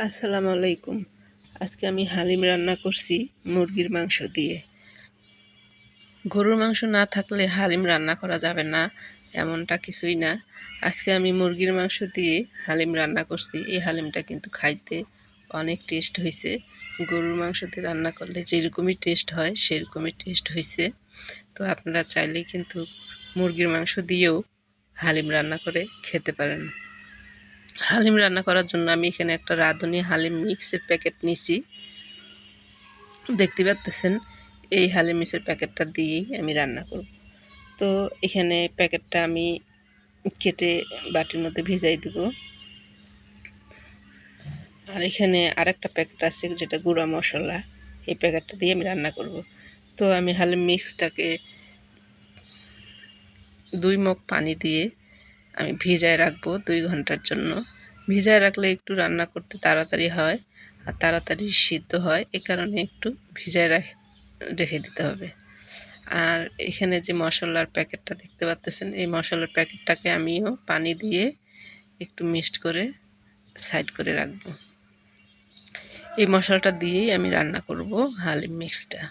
আসসালামু আলাইকুম। আজকে আমি হালিম রান্না করছি মুরগির মাংস দিয়ে। গরুর মাংস না থাকলে হালিম রান্না করা যাবে না, এমনটা কিছুই না। আজকে আমি মুরগির মাংস দিয়ে হালিম রান্না করছি। এই হালিমটা কিন্তু খাইতে অনেক টেস্ট হয়েছে। গরুর মাংস দিয়ে রান্না করলে যেরকমই টেস্ট হয় সেরকমই টেস্ট হয়েছে। তো আপনারা চাইলেই কিন্তু মুরগির মাংস দিয়েও হালিম রান্না করে খেতে পারেন। হালিম রান্না করার জন্য আমি এখানে একটা রাঁধুনি হালিম মিক্সের প্যাকেট নিছি। দেখতে পাচ্ছেন, এই হালিম মিক্সের প্যাকেটটা দিয়েই আমি রান্না করব। তো এখানে প্যাকেটটা আমি কেটে বাটির মধ্যে ভিজাই দেব। আর এখানে আরেকটা প্যাকেট আছে যেটা গুঁড়া মশলা, এই প্যাকেটটা দিয়ে আমি রান্না করব। তো আমি হালিম মিক্সটাকে 2 মগ পানি দিয়ে আমি ভিজায় রাখবো 2 ঘন্টার জন্য। ভিজায় রাখলে একটু রান্না করতে তাড়াতাড়ি হয় আর তাড়াতাড়ি সিদ্ধ হয়, এ কারণে একটু ভিজায় রেখে দিতে হবে। আর এখানে যে মশলার প্যাকেটটা দেখতে পাচ্ছেন, এই মশলার প্যাকেটটাকে আমিও পানি দিয়ে একটু মিক্সড করে সাইড করে রাখবো। এই মশলাটা দিয়েই আমি রান্না করব হালিম মিক্সটা।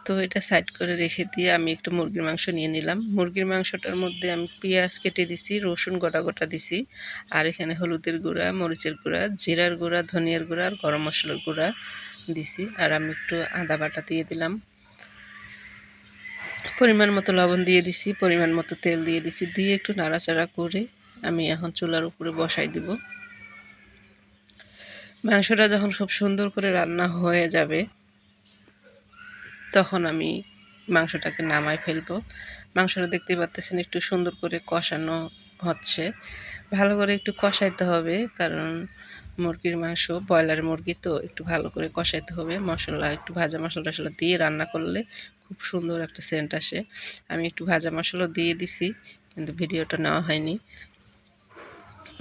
তো এটা সাইড করে রেখে দিয়ে আমি একটু মুরগির মাংস নিয়ে নিলাম। মুরগির মাংসটার মধ্যে আমি পেঁয়াজ কেটে দিছি, রসুন গোটা গোটা দিছি, আর এখানে হলুদের গুঁড়া, মরিচের গুঁড়া, জিরার গুঁড়া, ধনিয়ার গুঁড়া আর গরম মশলার গুঁড়া দিছি। আর আমি একটু আদা বাটা দিয়ে দিলাম, পরিমাণ মতো লবণ দিয়ে দিছি, পরিমাণ মতো তেল দিয়ে দিছি, দিয়ে একটু নাড়াচাড়া করে আমি এখন চুলার উপরে বসাই দিব। মাংসটা যখন খুব সুন্দর করে রান্না হয়ে যাবে তখন আমি মাংসটাকে নামাই ফেলবো। মাংসটা দেখতে পাচ্ছেন একটু সুন্দর করে কষানো হচ্ছে। ভালো করে একটু কষাইতে হবে, কারণ মুরগির মাংস ব্রয়লার মুরগি তো একটু ভালো করে কষাইতে হবে। মশলা একটু ভাজা মশলা টশলা দিয়ে রান্না করলে খুব সুন্দর একটা সেন্ট আসে। আমি একটু ভাজা মশলা দিয়ে দিছি, কিন্তু ভিডিওটা নেওয়া হয়নি।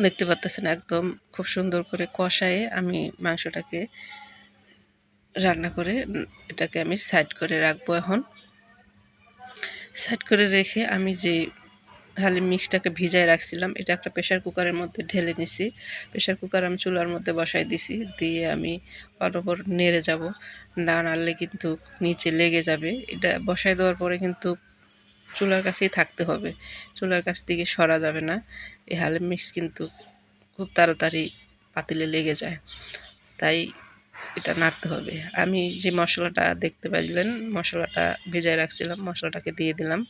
দেখতে পাচ্ছেন একদম খুব সুন্দর করে কষায়ে আমি মাংসটাকে রান্না করে এটাকে আমি সাইড করে রাখবো। এখন সাইড করে রেখে আমি যে হালিম মিক্সটাকে ভিজায় রাখছিলাম, এটা একটা প্রেশার কুকারের মধ্যে ঢেলে নিছি। প্রেশার কুকার আমি চুলার মধ্যে বসাই দিছি, দিয়ে আমি অনবর নেড়ে যাব। না নাড়লে কিন্তু নিচে লেগে যাবে। এটা বসাই দেওয়ার পরে কিন্তু চুলার কাছেই থাকতে হবে, চুলার কাছ থেকে সরা যাবে না। এই হালিম মিক্স কিন্তু খুব তাড়াতাড়ি পাতিলে লেগে যায়, তাই এটা নাড়তে হবে। আমি যে মশলাটা দেখতে পাইলেন, মশলাটা ভেজায় রাখছিলাম, মশলাটাকে দিয়ে দিলাম।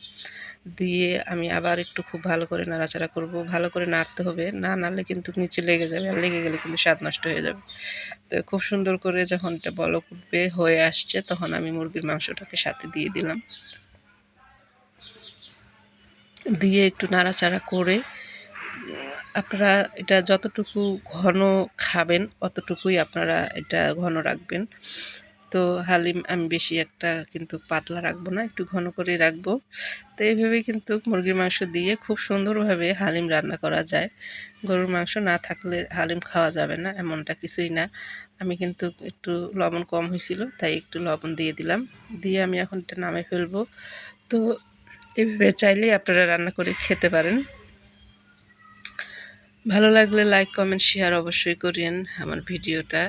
দিয়ে আমি আবার একটু খুব ভালো করে নাড়াচাড়া করব। ভালো করে নাড়তে হবে, না নাড়লে কিন্তু নিচে লেগে যাবে, আর লেগে গেলে কিন্তু স্বাদ নষ্ট হয়ে যাবে। তো খুব সুন্দর করে যখন এটা বলক উঠবে, হয়ে আসছে, তখন আমি মুরগির মাংসটাকে সাথে দিয়ে দিলাম। দিয়ে একটু নাড়াচাড়া করে আপনারা এটা যতটুকু ঘন খাবেন অতটুকুই আপনারা এটা ঘন রাখবেন। তো হালিম আমি বেশি একটা কিন্তু পাতলা রাখবো না, একটু ঘন করে রাখবো। তো এইভাবেই কিন্তু মুরগির মাংস দিয়ে খুব সুন্দরভাবে হালিম রান্না করা যায়। গরুর মাংস না থাকলে হালিম খাওয়া যাবে না, এমনটা কিছুই না। আমি কিন্তু একটু লবণ কম হয়েছিল, তাই একটু লবণ দিয়ে দিলাম। দিয়ে আমি এখন এটা নামে ফেলবো। তো এভাবে চাইলেই আপনারা রান্না করে খেতে পারেন। ভালো লাগলে লাইক কমেন্ট শেয়ার অবশ্যই করিয়েন আমার ভিডিওটা,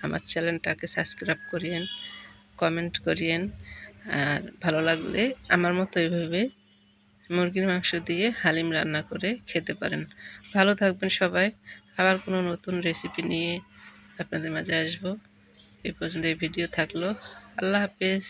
আমার চ্যানেলটাকে সাবস্ক্রাইব করিয়েন, কমেন্ট করিয়েন। আর ভালো লাগলে আমার মতো এইভাবে মুরগির মাংস দিয়ে হালিম রান্না করে খেতে পারেন। ভালো থাকবেন সবাই। আবার কোনো নতুন রেসিপি নিয়ে আপনাদের মাঝে আসবো। এই পর্যন্ত এই ভিডিও থাকলো। আল্লাহ হাফেজ।